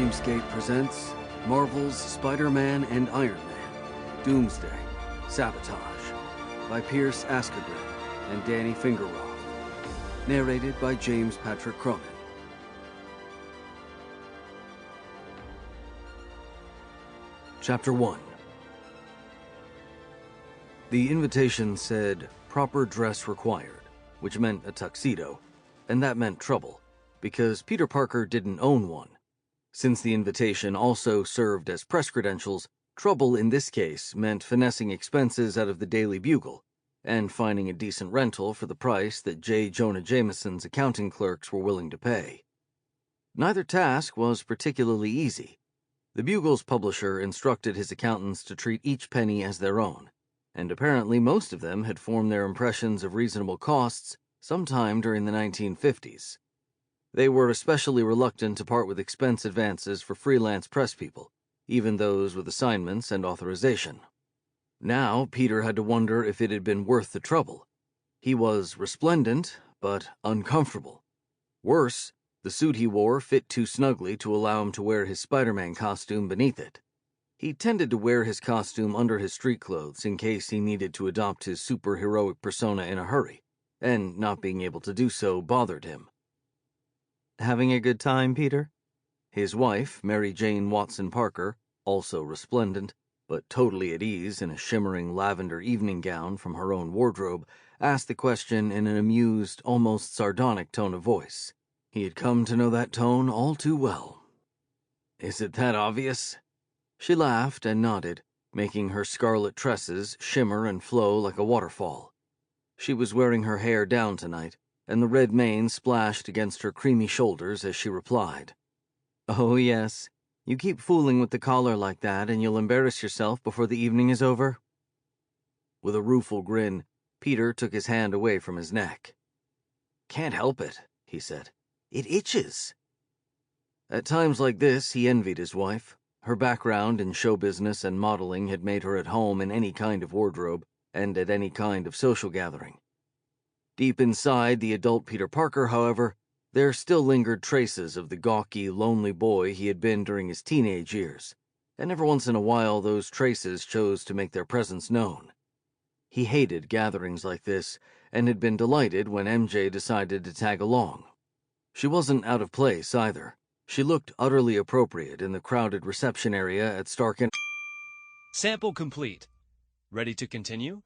Dreamscape presents Marvel's Spider-Man and Iron Man, Doomsday, Sabotage, by Pierce Askegren and Danny Fingeroth. Narrated by James Patrick Cronin. Chapter 1. The invitation said, proper dress required, which meant a tuxedo, and that meant trouble, because Peter Parker didn't own one. Since the invitation also served as press credentials, trouble in this case meant finessing expenses out of the Daily Bugle, and finding a decent rental for the price that J. Jonah Jameson's accounting clerks were willing to pay. Neither task was particularly easy. The Bugle's publisher instructed his accountants to treat each penny as their own, and apparently most of them had formed their impressions of reasonable costs sometime during the 1950s. They were especially reluctant to part with expense advances for freelance press people, even those with assignments and authorization. Now Peter had to wonder if it had been worth the trouble. He was resplendent, but uncomfortable. Worse, the suit he wore fit too snugly to allow him to wear his Spider-Man costume beneath it. He tended to wear his costume under his street clothes in case he needed to adopt his superheroic persona in a hurry, and not being able to do so bothered him. Having a good time, Peter? His wife, Mary Jane Watson Parker, also resplendent, but totally at ease in a shimmering lavender evening gown from her own wardrobe, asked the question in an amused, almost sardonic tone of voice. He had come to know that tone all too well. Is it that obvious? She laughed and nodded, making her scarlet tresses shimmer and flow like a waterfall. She was wearing her hair down tonight, and the red mane splashed against her creamy shoulders as she replied. Oh, yes. You keep fooling with the collar like that, and you'll embarrass yourself before the evening is over. With a rueful grin, Peter took his hand away from his neck. Can't help it, he said. It itches. At times like this, he envied his wife. Her background in show business and modeling had made her at home in any kind of wardrobe and at any kind of social gathering. Deep inside the adult Peter Parker, however, there still lingered traces of the gawky, lonely boy he had been during his teenage years, and every once in a while those traces chose to make their presence known. He hated gatherings like this, and had been delighted when MJ decided to tag along. She wasn't out of place, either. She looked utterly appropriate in the crowded reception area at Stark and... Sample complete. Ready to continue?